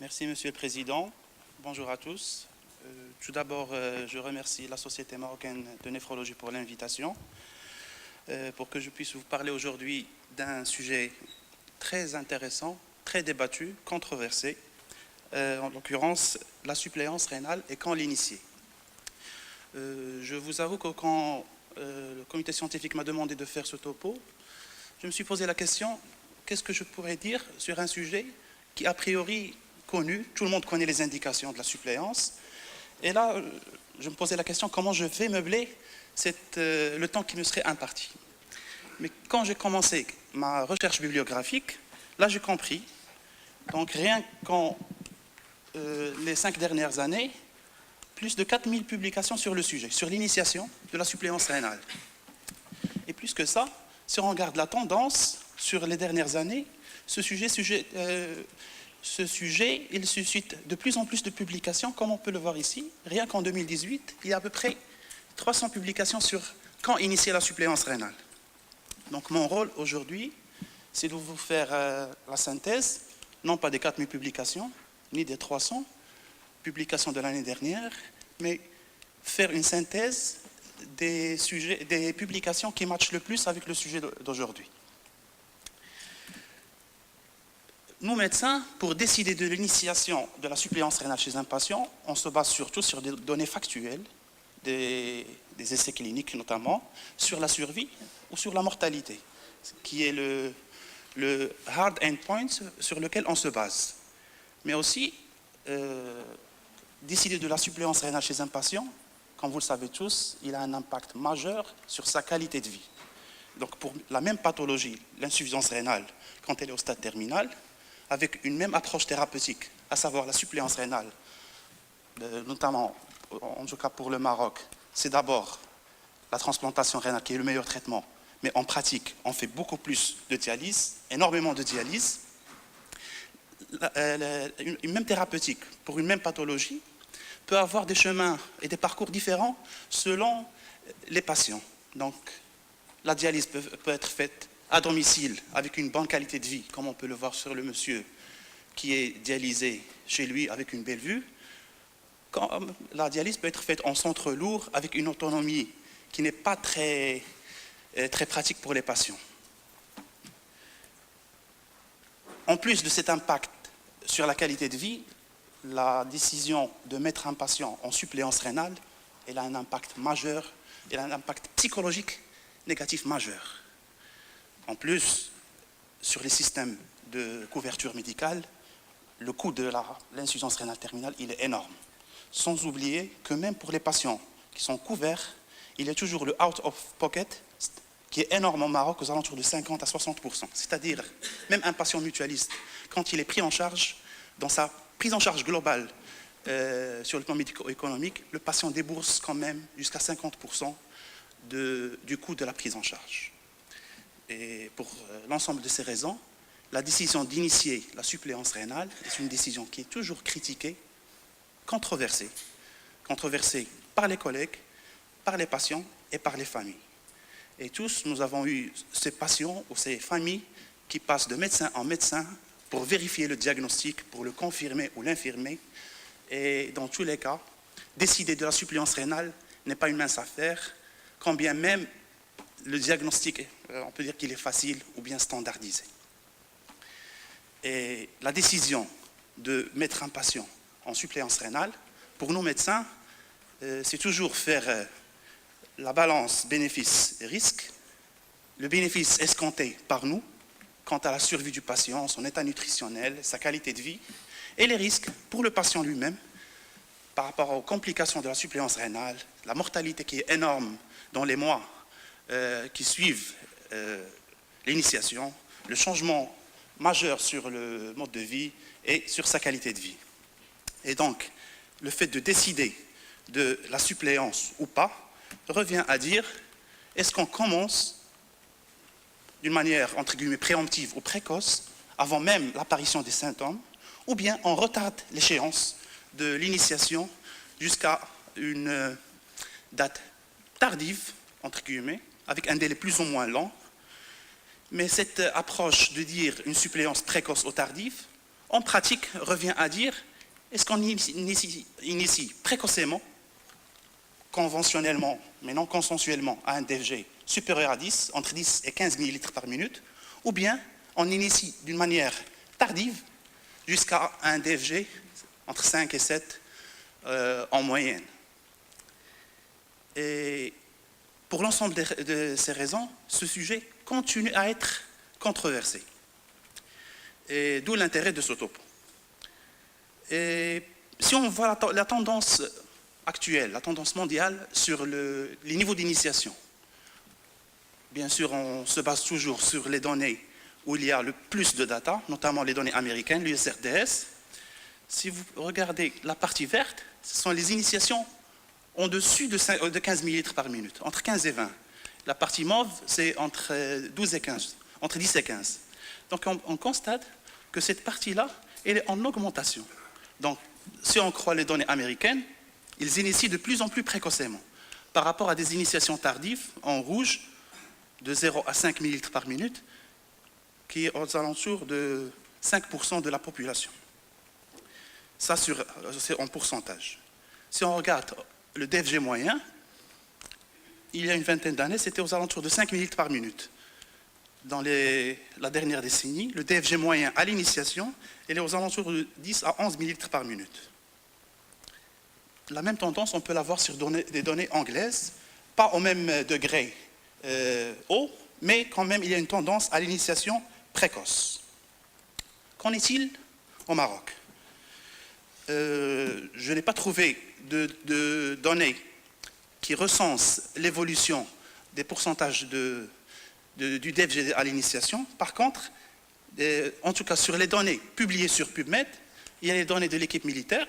Merci, Monsieur le Président. Bonjour à tous. Tout d'abord, je remercie la Société marocaine de néphrologie pour l'invitation, pour que je puisse vous parler aujourd'hui d'un sujet très intéressant, très débattu, controversé, en l'occurrence la suppléance rénale et quand l'initier. Je vous avoue que quand le comité scientifique m'a demandé de faire ce topo, je me suis posé la question, qu'est-ce que je pourrais dire sur un sujet qui a priori connu, tout le monde connaît les indications de la suppléance, et là je me posais la question comment je vais meubler le temps qui me serait imparti. Mais quand j'ai commencé ma recherche bibliographique, là j'ai compris, donc rien qu'en les 5 dernières années, plus de 4000 publications sur le sujet, sur l'initiation de la suppléance rénale. Et plus que ça, si on regarde la tendance sur les dernières années, ce sujet il suscite de plus en plus de publications, comme on peut le voir ici. Rien qu'en 2018, il y a à peu près 300 publications sur quand initier la suppléance rénale. Donc mon rôle aujourd'hui, c'est de vous faire la synthèse, non pas des 4000 publications, ni des 300 publications de l'année dernière, mais faire une synthèse des publications qui matchent le plus avec le sujet d'aujourd'hui. Nous, médecins, pour décider de l'initiation de la suppléance rénale chez un patient, on se base surtout sur des données factuelles, des essais cliniques notamment, sur la survie ou sur la mortalité, qui est le hard endpoint sur lequel on se base. Mais aussi, décider de la suppléance rénale chez un patient, comme vous le savez tous, il a un impact majeur sur sa qualité de vie. Donc pour la même pathologie, l'insuffisance rénale, quand elle est au stade terminal, avec une même approche thérapeutique, à savoir la suppléance rénale, notamment, en tout cas pour le Maroc, c'est d'abord la transplantation rénale qui est le meilleur traitement, mais en pratique, on fait beaucoup plus de dialyse, énormément de dialyse. Une même thérapeutique pour une même pathologie peut avoir des chemins et des parcours différents selon les patients. Donc, la dialyse peut être faite à domicile avec une bonne qualité de vie, comme on peut le voir sur le monsieur qui est dialysé chez lui avec une belle vue. La dialyse peut être faite en centre lourd avec une autonomie qui n'est pas très pratique pour les patients. En plus de cet impact sur la qualité de vie, la décision de mettre un patient en suppléance rénale, elle a un impact majeur, elle a un impact psychologique négatif majeur. En plus, sur les systèmes de couverture médicale, le coût de l'insuffisance rénale terminale, il est énorme. Sans oublier que même pour les patients qui sont couverts, il y a toujours le out of pocket qui est énorme au Maroc, aux alentours de 50 à 60%. C'est-à-dire, même un patient mutualiste, quand il est pris en charge, dans sa prise en charge globale sur le plan médico-économique, le patient débourse quand même jusqu'à 50% du coût de la prise en charge. Et pour l'ensemble de ces raisons, la décision d'initier la suppléance rénale est une décision qui est toujours critiquée, controversée par les collègues, par les patients et par les familles. Et tous, nous avons eu ces patients ou ces familles qui passent de médecin en médecin pour vérifier le diagnostic, pour le confirmer ou l'infirmer. Et dans tous les cas, décider de la suppléance rénale n'est pas une mince affaire, quand bien même le diagnostic, on peut dire qu'il est facile ou bien standardisé. Et la décision de mettre un patient en suppléance rénale, pour nous médecins, c'est toujours faire la balance bénéfice-risque, le bénéfice escompté par nous, quant à la survie du patient, son état nutritionnel, sa qualité de vie, et les risques pour le patient lui-même, par rapport aux complications de la suppléance rénale, la mortalité qui est énorme dans les mois qui suivent l'initiation, le changement majeur sur le mode de vie et sur sa qualité de vie. Et donc, le fait de décider de la suppléance ou pas revient à dire, est-ce qu'on commence d'une manière, entre guillemets, préemptive ou précoce, avant même l'apparition des symptômes, ou bien on retarde l'échéance de l'initiation jusqu'à une date tardive, entre guillemets, avec un délai plus ou moins long. Mais cette approche de dire une suppléance précoce ou tardive, en pratique, revient à dire, est-ce qu'on initie précocement, conventionnellement, mais non consensuellement, à un DFG supérieur à 10, entre 10 et 15 millilitres par minute, ou bien on initie d'une manière tardive jusqu'à un DFG entre 5 et 7 en moyenne. Et pour l'ensemble de ces raisons, ce sujet continue à être controversé. Et d'où l'intérêt de ce topo. Et si on voit la tendance actuelle, la tendance mondiale sur les niveaux d'initiation, bien sûr, on se base toujours sur les données où il y a le plus de data, notamment les données américaines, l'USRDS. Si vous regardez la partie verte, ce sont les initiations en dessus de 15 millilitres par minute, entre 15 et 20. La partie mauve, c'est entre 12 et 15, entre 10 et 15. Donc on constate que cette partie-là, elle est en augmentation. Donc, si on croit les données américaines, ils initient de plus en plus précocement, par rapport à des initiations tardives, en rouge, de 0 à 5 millilitres par minute, qui est aux alentours de 5% de la population. Ça, c'est en pourcentage. Si on regarde le DFG moyen, il y a une vingtaine d'années, c'était aux alentours de 5 millilitres par minute. Dans la dernière décennie, le DFG moyen à l'initiation, il est aux alentours de 10 à 11 millilitres par minute. La même tendance, on peut la voir sur des données anglaises, pas au même degré haut, mais quand même, il y a une tendance à l'initiation précoce. Qu'en est-il au Maroc? Je n'ai pas trouvé de données qui recensent l'évolution des pourcentages du DFG à l'initiation. Par contre, en tout cas sur les données publiées sur PubMed, il y a les données de l'équipe militaire.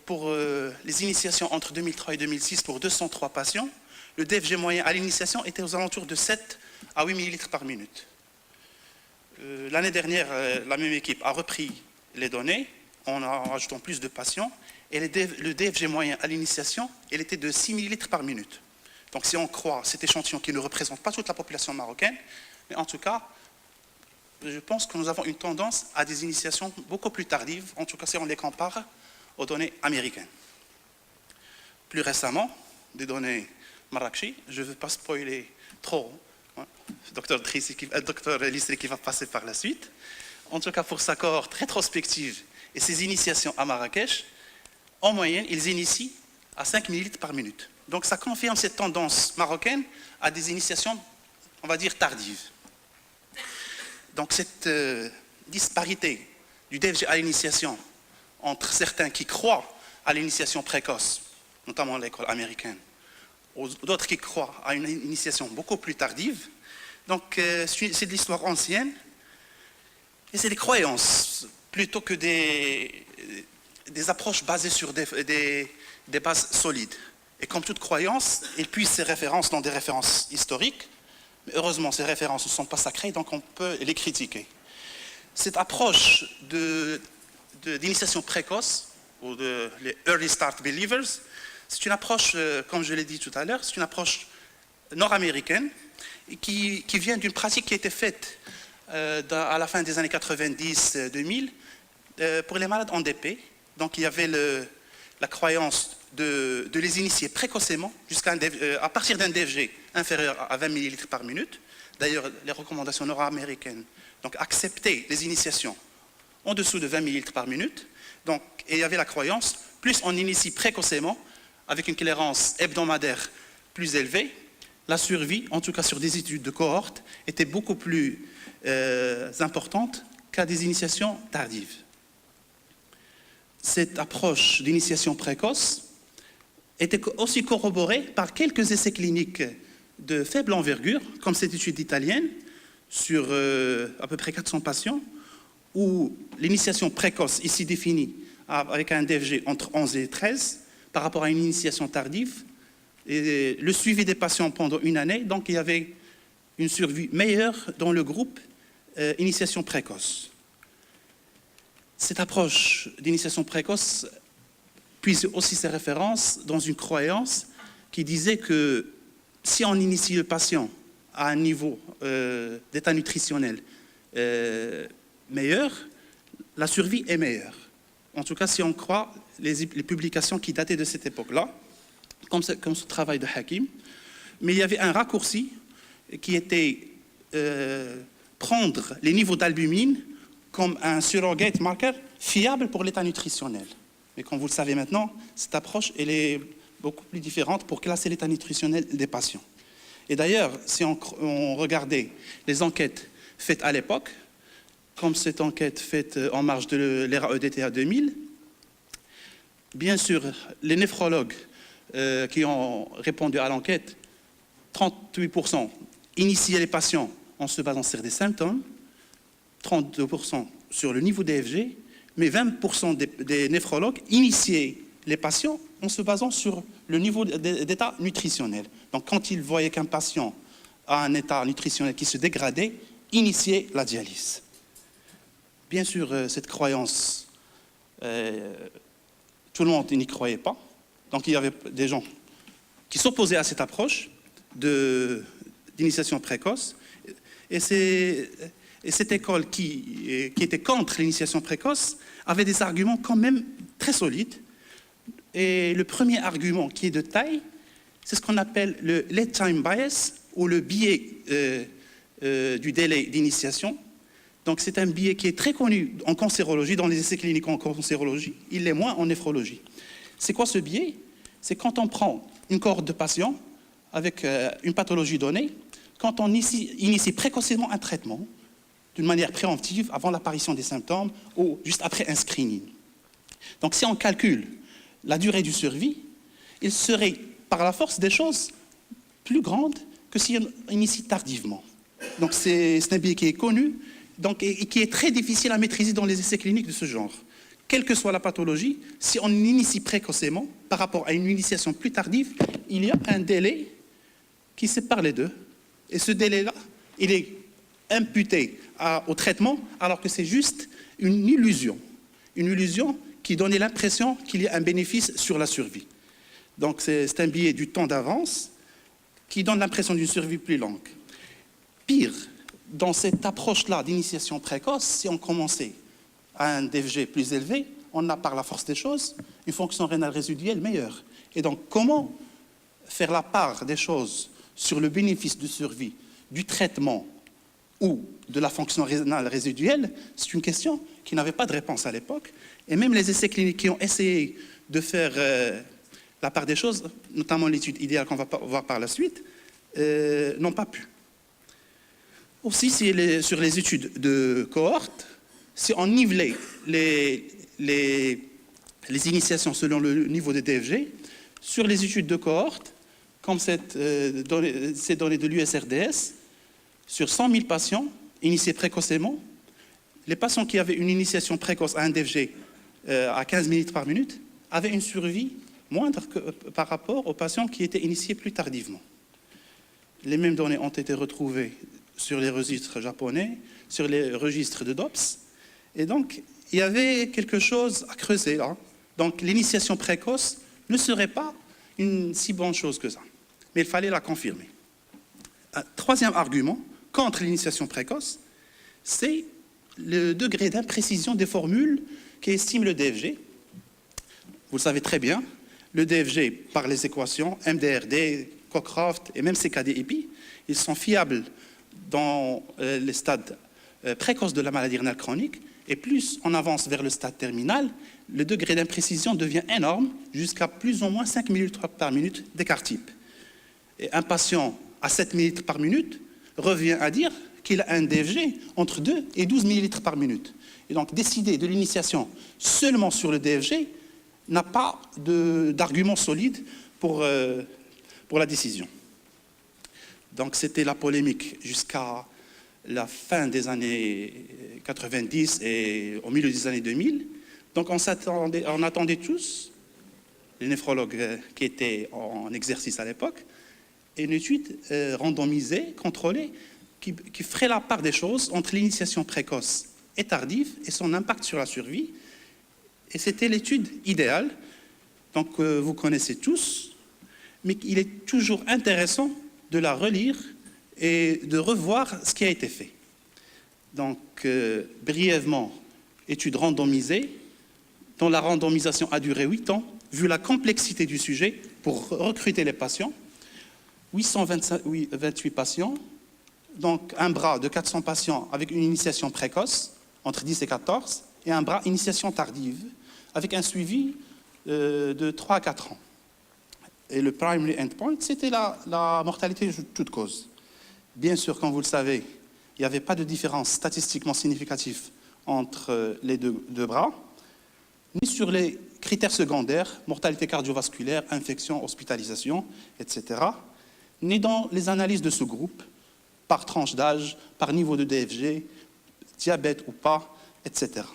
Pour les initiations entre 2003 et 2006 pour 203 patients, le DFG moyen à l'initiation était aux alentours de 7 à 8 millilitres par minute. L'année dernière, la même équipe a repris les données en rajoutant plus de patients et le DFG moyen à l'initiation, il était de 6 millilitres par minute. Donc si on croit cet échantillon qui ne représente pas toute la population marocaine, mais en tout cas, je pense que nous avons une tendance à des initiations beaucoup plus tardives, en tout cas si on les compare aux données américaines. Plus récemment, des données Marrakchi, je ne veux pas spoiler trop, hein, Dr. Listri qui va passer par la suite. En tout cas, pour sa cohorte rétrospective et ses initiations à Marrakech, en moyenne, ils initient à 5 millilitres par minute. Donc ça confirme cette tendance marocaine à des initiations, on va dire, tardives. Donc cette disparité du DFG à l'initiation entre certains qui croient à l'initiation précoce, notamment l'école américaine, d'autres qui croient à une initiation beaucoup plus tardive. Donc c'est de l'histoire ancienne et c'est des croyances plutôt que des approches basées sur des bases solides. Et comme toute croyance, il puise ses références dans des références historiques, mais heureusement ces références ne sont pas sacrées, donc on peut les critiquer. Cette approche d'initiation précoce, ou les Early Start Believers, c'est une approche, comme je l'ai dit tout à l'heure, c'est une approche nord-américaine qui vient d'une pratique qui a été faite à la fin des années 90-2000 pour les malades en DP. Donc il y avait la croyance de les initier précocement à partir d'un DFG inférieur à 20 millilitres par minute. D'ailleurs, les recommandations nord-américaines donc acceptaient les initiations en dessous de 20 millilitres par minute. Donc, et il y avait la croyance, plus on initie précocement, avec une clairance hebdomadaire plus élevée, la survie, en tout cas sur des études de cohorte, était beaucoup plus importante qu'à des initiations tardives. Cette approche d'initiation précoce était aussi corroborée par quelques essais cliniques de faible envergure, comme cette étude italienne, sur à peu près 400 patients, où l'initiation précoce, ici définie avec un DFG entre 11 et 13, par rapport à une initiation tardive, et le suivi des patients pendant une année, donc il y avait une survie meilleure dans le groupe initiation précoce. Cette approche d'initiation précoce puise aussi ses références dans une croyance qui disait que si on initie le patient à un niveau d'état nutritionnel meilleur, la survie est meilleure. En tout cas, si on croit les publications qui dataient de cette époque-là, comme ce travail de Hakim. Mais il y avait un raccourci qui était prendre les niveaux d'albumine comme un surrogate marker fiable pour l'état nutritionnel. Mais comme vous le savez maintenant, cette approche elle est beaucoup plus différente pour classer l'état nutritionnel des patients. Et d'ailleurs, si on regardait les enquêtes faites à l'époque, comme cette enquête faite en marge de l'ERA EDTA 2000, bien sûr, les néphrologues qui ont répondu à l'enquête, 38% initiaient les patients en se basant sur des symptômes, 32% sur le niveau d'EFG, mais 20% des néphrologues initiaient les patients en se basant sur le niveau d'état nutritionnel. Donc quand ils voyaient qu'un patient a un état nutritionnel qui se dégradait, initiaient la dialyse. Bien sûr, cette croyance, tout le monde n'y croyait pas. Donc il y avait des gens qui s'opposaient à cette approche d'initiation précoce. Et cette école qui était contre l'initiation précoce avait des arguments quand même très solides. Et le premier argument qui est de taille, c'est ce qu'on appelle le lead time bias ou le biais du délai d'initiation. Donc c'est un biais qui est très connu en cancérologie, dans les essais cliniques en cancérologie, il l'est moins en néphrologie. C'est quoi ce biais? C'est quand on prend une cohorte de patients avec une pathologie donnée, quand on initie précocement un traitement, d'une manière préemptive, avant l'apparition des symptômes ou juste après un screening. Donc si on calcule la durée du survie, il serait, par la force des choses, plus grande que si on initie tardivement. Donc c'est un biais qui est connu, donc, et qui est très difficile à maîtriser dans les essais cliniques de ce genre. Quelle que soit la pathologie, si on initie précocement, par rapport à une initiation plus tardive, il y a un délai qui sépare les deux. Et ce délai-là, il est imputé au traitement, alors que c'est juste une illusion. Une illusion qui donnait l'impression qu'il y a un bénéfice sur la survie. Donc c'est un biais du temps d'avance qui donne l'impression d'une survie plus longue. Pire, dans cette approche-là d'initiation précoce, si on commençait à un DFG plus élevé, on a par la force des choses une fonction rénale résiduelle meilleure. Et donc comment faire la part des choses sur le bénéfice de survie du traitement ou de la fonction rénale résiduelle, c'est une question qui n'avait pas de réponse à l'époque. Et même les essais cliniques qui ont essayé de faire la part des choses, notamment l'étude idéale qu'on va voir par la suite, n'ont pas pu. Aussi, sur les études de cohorte, si on nivelait les initiations selon le niveau de DFG, sur les études de cohorte, comme ces données de l'USRDS, sur 100 000 patients initiés précocement, les patients qui avaient une initiation précoce à un DFG à 15 minutes par minute avaient une survie moindre que par rapport aux patients qui étaient initiés plus tardivement. Les mêmes données ont été retrouvées sur les registres japonais, sur les registres de DOPS. Et donc, il y avait quelque chose à creuser là. Donc, l'initiation précoce ne serait pas une si bonne chose que ça. Mais il fallait la confirmer. Un troisième argument contre l'initiation précoce, c'est le degré d'imprécision des formules qui estiment le DFG. Vous le savez très bien, le DFG, par les équations MDRD, Cockcroft et même CKD-EPI, ils sont fiables dans les stades précoces de la maladie rénale chronique, et plus on avance vers le stade terminal, le degré d'imprécision devient énorme, jusqu'à plus ou moins 5 millilitres par minute d'écart type. Et un patient à 7 millilitres par minute revient à dire qu'il a un DFG entre 2 et 12 millilitres par minute. Et donc décider de l'initiation seulement sur le DFG n'a pas d'argument solide pour la décision. Donc c'était la polémique jusqu'à la fin des années 90 et au milieu des années 2000. Donc on attendait tous, les néphrologues qui étaient en exercice à l'époque, une étude randomisée, contrôlée, qui ferait la part des choses entre l'initiation précoce et tardive et son impact sur la survie. Et c'était l'étude idéale, donc vous connaissez tous, mais il est toujours intéressant de la relire et de revoir ce qui a été fait. Donc, brièvement, étude randomisée, dont la randomisation a duré 8 ans, vu la complexité du sujet, pour recruter les patients. 828 patients, donc un bras de 400 patients avec une initiation précoce, entre 10 et 14, et un bras initiation tardive, avec un suivi de 3 à 4 ans. Et le primary endpoint, c'était la mortalité de toute cause. Bien sûr, comme vous le savez, il n'y avait pas de différence statistiquement significative entre les deux bras, ni sur les critères secondaires, mortalité cardiovasculaire, infection, hospitalisation, etc., ni dans les analyses de sous-groupes, par tranche d'âge, par niveau de DFG, diabète ou pas, etc.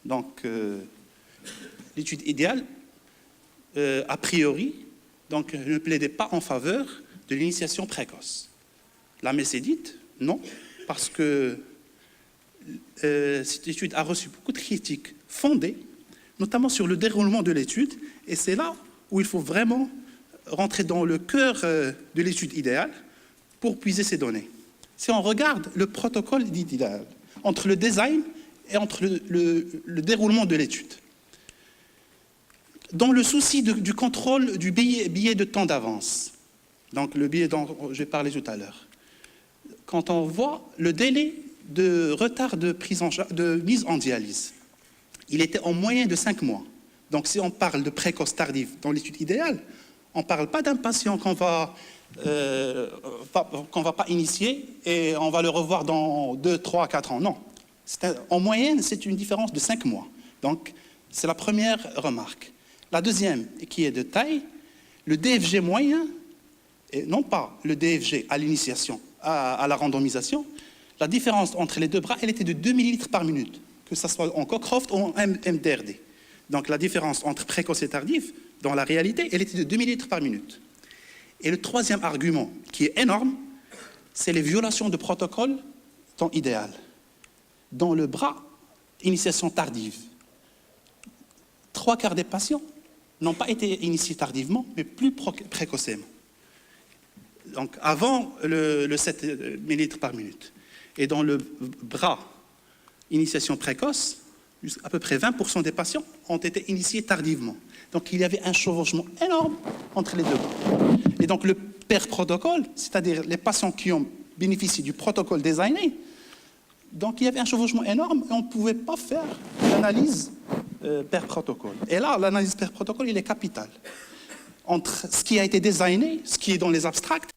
Donc, l'étude idéale, a priori, donc, ne plaidait pas en faveur de l'initiation précoce. La mésédite, non, parce que cette étude a reçu beaucoup de critiques fondées, notamment sur le déroulement de l'étude, et c'est là où il faut vraiment rentrer dans le cœur de l'étude idéale pour puiser ces données. Si on regarde le protocole idéal, entre le design et entre le déroulement de l'étude, dans le souci du contrôle du billet de temps d'avance, donc le billet dont j'ai parlé tout à l'heure, quand on voit le délai de retard de mise en dialyse, il était en moyenne de 5 mois. Donc si on parle de précoce tardive dans l'étude idéale, on ne parle pas d'un patient qu'on va pas initier et on va le revoir dans 2, 3, 4 ans. Non. En moyenne, c'est une différence de 5 mois. Donc c'est la première remarque. La deuxième, qui est de taille, le DFG moyen, et non pas le DFG à l'initiation, à la randomisation, la différence entre les deux bras, elle était de 2 millilitres par minute, que ce soit en Cockcroft ou en MDRD. Donc la différence entre précoce et tardive, dans la réalité, elle était de 2 millilitres par minute. Et le troisième argument, qui est énorme, c'est les violations de protocole temps idéal. Dans le bras, initiation tardive, 3/4 des patients n'ont pas été initiés tardivement, mais plus précocement. Donc avant le 7 millilitres par minute. Et dans le bras, initiation précoce, à peu près 20% des patients ont été initiés tardivement. Donc il y avait un chevauchement énorme entre les deux bras. Et donc le PER protocole, c'est-à-dire les patients qui ont bénéficié du protocole designé, donc il y avait un chevauchement énorme et on ne pouvait pas faire l'analyse per protocole. Et là, l'analyse per protocole, il est capital. Entre ce qui a été designé, ce qui est dans les abstracts,